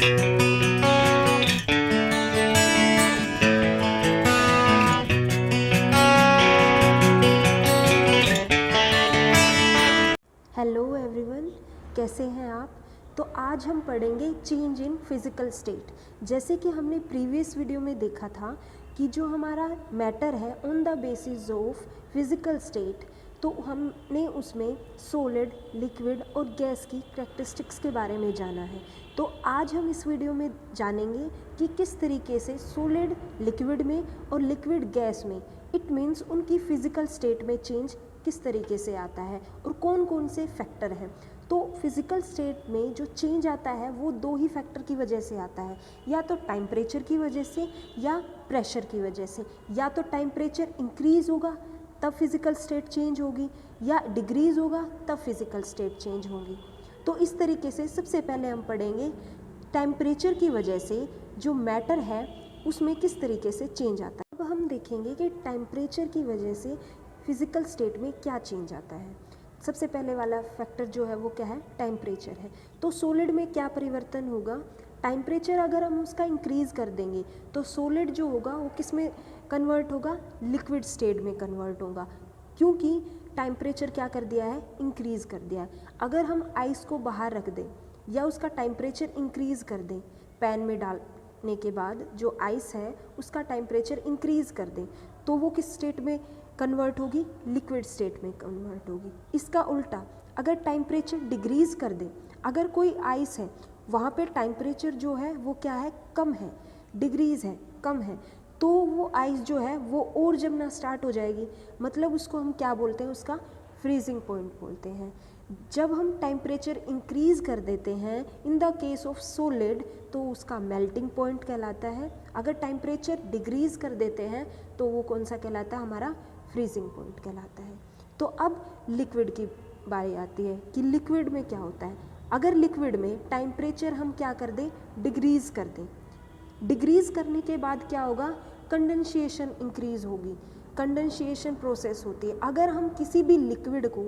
Hello everyone, कैसे हैं आप। तो आज हम पढ़ेंगे चेंज इन फिज़िकल स्टेट। जैसे कि हमने प्रीवियस वीडियो में देखा था कि जो हमारा मैटर है on the basis of physical state, तो हमने उसमें सॉलिड, लिक्विड और गैस की करैक्टरिस्टिक्स के बारे में जाना है। तो आज हम इस वीडियो में जानेंगे कि किस तरीके से सॉलिड लिक्विड में और लिक्विड गैस में इट मीन्स उनकी फिज़िकल स्टेट में चेंज किस तरीके से आता है और कौन कौन से फैक्टर हैं। तो फिज़िकल स्टेट में जो चेंज आता है वो दो ही फैक्टर की वजह से आता है, या तो टेम्परेचर की वजह से या प्रेशर की वजह से। या तो टेम्परेचर इंक्रीज़ होगा तब फिज़िकल स्टेट चेंज होगी, या डिक्रीज़ होगा तब फिज़िकल स्टेट चेंज होगी। तो इस तरीके से सबसे पहले हम पढ़ेंगे टेम्परेचर की वजह से जो मैटर है उसमें किस तरीके से चेंज आता है। अब हम देखेंगे कि टेम्परेचर की वजह से फिज़िकल स्टेट में क्या चेंज आता है। सबसे पहले वाला फैक्टर जो है वो क्या है, टेम्परेचर है। तो सॉलिड में क्या परिवर्तन होगा, टेम्परेचर अगर हम उसका इंक्रीज़ कर देंगे तो सॉलिड जो होगा वो किस में कन्वर्ट होगा, लिक्विड स्टेट में कन्वर्ट होगा, क्योंकि टेम्परेचर क्या कर दिया है, इंक्रीज़ कर दिया है। अगर हम आइस को बाहर रख दें या उसका टेम्परेचर इंक्रीज़ कर दें, पैन में डालने के बाद जो आइस है उसका टेम्परेचर इंक्रीज़ कर दें, तो वो किस स्टेट में कन्वर्ट होगी, लिक्विड स्टेट में कन्वर्ट होगी। इसका उल्टा अगर टेम्परेचर डिक्रीज़ कर दे, अगर कोई आइस है वहाँ पे टेम्परेचर जो है वो क्या है, कम है, डिक्रीज़ है, कम है, तो वो आइस जो है वो और जमना स्टार्ट हो जाएगी। मतलब उसको हम क्या बोलते हैं, उसका फ्रीजिंग पॉइंट बोलते हैं। जब हम टेम्परेचर इंक्रीज़ कर देते हैं in the case of solid तो उसका मेल्टिंग पॉइंट कहलाता है। अगर टेम्परेचर डिक्रीज़ कर देते हैं तो वो कौन सा कहलाता है, हमारा फ्रीजिंग पॉइंट कहलाता है। तो अब लिक्विड की बारी आती है कि लिक्विड में क्या होता है। अगर लिक्विड में टेम्परेचर हम क्या कर दें, डिक्रीज़ कर दें, डिक्रीज़ करने के बाद क्या होगा, कंडेंसेशन इंक्रीज़ होगी, कंडेंसेशन प्रोसेस होती है। अगर हम किसी भी लिक्विड को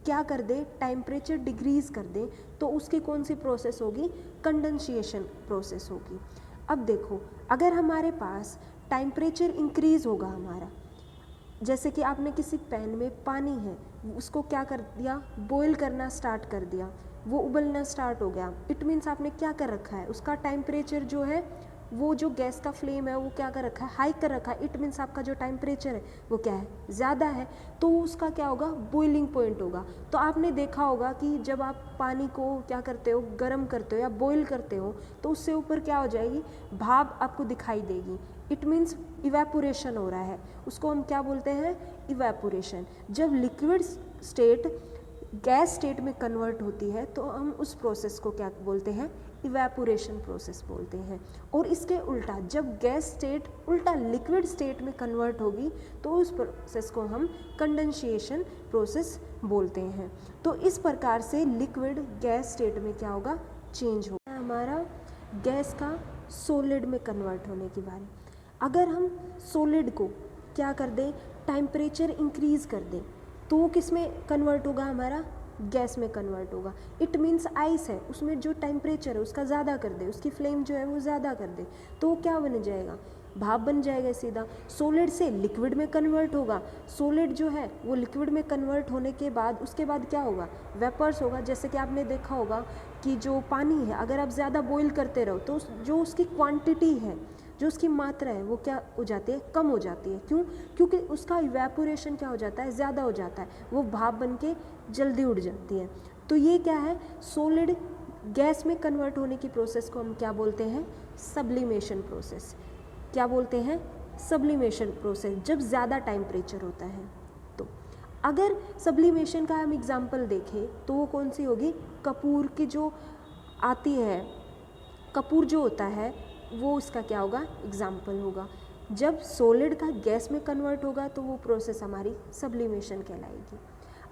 क्या कर दें, टेम्परेचर डिक्रीज़ कर दें, तो उसकी कौन सी प्रोसेस होगी, कंडेंसेशन प्रोसेस होगी। अब देखो, अगर हमारे पास टेम्परेचर इंक्रीज़ होगा हमारा, जैसे कि आपने किसी पैन में पानी है उसको क्या कर दिया, बॉईल करना स्टार्ट कर दिया, वो उबलना स्टार्ट हो गया, इट मीन्स आपने क्या कर रखा है, उसका टेम्परेचर जो है वो जो गैस का फ्लेम है वो क्या कर रखा है, हाई कर रखा है। इट मीन्स आपका जो टेम्परेचर है वो क्या है, ज़्यादा है, तो उसका क्या होगा, बॉइलिंग पॉइंट होगा। तो आपने देखा होगा कि जब आप पानी को क्या करते हो, गर्म करते हो या बॉईल करते हो, तो उससे ऊपर क्या हो जाएगी, भाप आपको दिखाई देगी। इट मीन्स इवेपोरेशन हो रहा है, उसको हम क्या बोलते हैं, इवेपोरेशन। जब लिक्विड स्टेट गैस स्टेट में कन्वर्ट होती है तो हम उस प्रोसेस को क्या बोलते हैं, इवेपोरेशन प्रोसेस बोलते हैं। और इसके उल्टा जब गैस स्टेट उल्टा लिक्विड स्टेट में कन्वर्ट होगी तो उस प्रोसेस को हम कंडेंसेशन प्रोसेस बोलते हैं। तो इस प्रकार से लिक्विड गैस स्टेट में क्या होगा, चेंज होगा। हमारा गैस का सॉलिड में कन्वर्ट होने की बारी। अगर हम सॉलिड को क्या कर दें, टेम्परेचर इंक्रीज़ कर दें, तो वो किस में कन्वर्ट होगा, हमारा गैस में कन्वर्ट होगा। इट मीन्स आइस है, उसमें जो टेम्परेचर है उसका ज़्यादा कर दे, उसकी फ्लेम जो है वो ज़्यादा कर दे, तो वो क्या बन जाएगा, भाप बन जाएगा सीधा। सॉलिड से लिक्विड में कन्वर्ट होगा, सॉलिड जो है वो लिक्विड में कन्वर्ट होने के बाद उसके बाद क्या होगा, वेपर्स होगा। जैसे कि आपने देखा होगा कि जो पानी है अगर आप ज़्यादा बॉईल करते रहो तो जो उसकी क्वांटिटी है, जो उसकी मात्रा है वो क्या हो जाती है, कम हो जाती है। क्यों, क्योंकि उसका इवेपोरेशन क्या हो जाता है, ज़्यादा हो जाता है, वो भाप बन के जल्दी उड़ जाती है। तो ये क्या है, सॉलिड गैस में कन्वर्ट होने की प्रोसेस को हम क्या बोलते हैं, सब्लिमेशन प्रोसेस। क्या बोलते हैं, सब्लिमेशन प्रोसेस, जब ज़्यादा टेम्परेचर होता है। तो अगर सब्लिमेशन का हम एग्जाम्पल देखें तो वो कौन सी होगी, कपूर की जो आती है, कपूर जो होता है वो इसका क्या होगा, एग्जाम्पल होगा। जब सॉलिड का गैस में कन्वर्ट होगा तो वो प्रोसेस हमारी सब्लिमेशन कहलाएगी।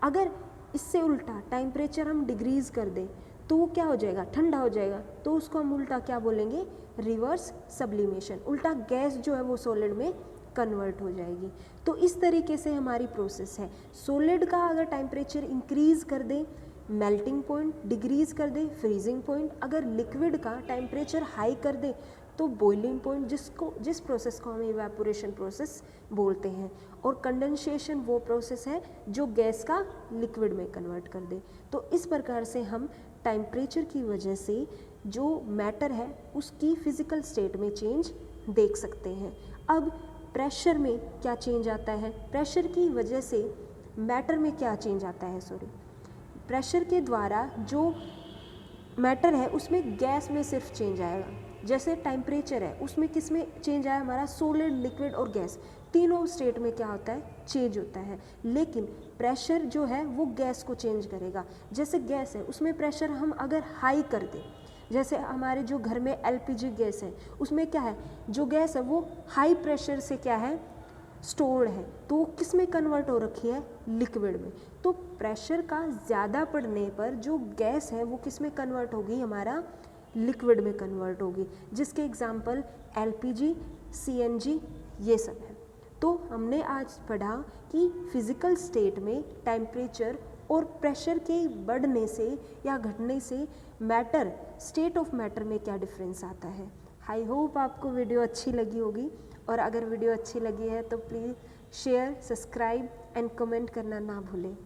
अगर इससे उल्टा टेम्परेचर हम डिक्रीज़ कर दें तो वो क्या हो जाएगा, ठंडा हो जाएगा, तो उसको हम उल्टा क्या बोलेंगे, रिवर्स सब्लिमेशन। उल्टा गैस जो है वो सॉलिड में कन्वर्ट हो जाएगी। तो इस तरीके से हमारी प्रोसेस है। सॉलिड का अगर टेम्परेचर इंक्रीज़ कर दें मेल्टिंग पॉइंट डिक्रीज़ कर दे, फ्रीजिंग पॉइंट। अगर लिक्विड का टेम्परेचर हाई कर दे तो बॉइलिंग पॉइंट, जिस प्रोसेस को हम इवेपोरेशन प्रोसेस बोलते हैं। और कंडेंसेशन वो प्रोसेस है जो गैस का लिक्विड में कन्वर्ट कर दे। तो इस प्रकार से हम टेम्परेचर की वजह से जो मैटर है उसकी फिजिकल स्टेट में चेंज देख सकते हैं। अब प्रेशर में क्या चेंज आता है, प्रेशर की वजह से मैटर में क्या चेंज आता है, प्रेशर के द्वारा जो मैटर है उसमें गैस में सिर्फ चेंज आएगा। जैसे टेम्परेचर है उसमें किस में चेंज आया, हमारा सॉलिड, लिक्विड और गैस, तीनों स्टेट में क्या होता है, चेंज होता है। लेकिन प्रेशर जो है वो गैस को चेंज करेगा। जैसे गैस है उसमें प्रेशर हम अगर हाई कर दें, जैसे हमारे जो घर में एलपीजी गैस है उसमें क्या है, जो गैस है वो हाई प्रेशर से क्या है, स्टोर्ड है, तो किस में कन्वर्ट हो रखी है, लिक्विड में। तो प्रेशर का ज़्यादा पड़ने पर जो गैस है वो किस में कन्वर्ट होगी, हमारा लिक्विड में कन्वर्ट होगी, जिसके एग्जांपल एलपीजी, सीएनजी ये सब है। तो हमने आज पढ़ा कि फिज़िकल स्टेट में टेम्परेचर और प्रेशर के बढ़ने से या घटने से मैटर, स्टेट ऑफ मैटर में क्या डिफरेंस आता है। आई होप आपको वीडियो अच्छी लगी होगी, और अगर वीडियो अच्छी लगी है तो please share, subscribe and comment करना ना भूलें।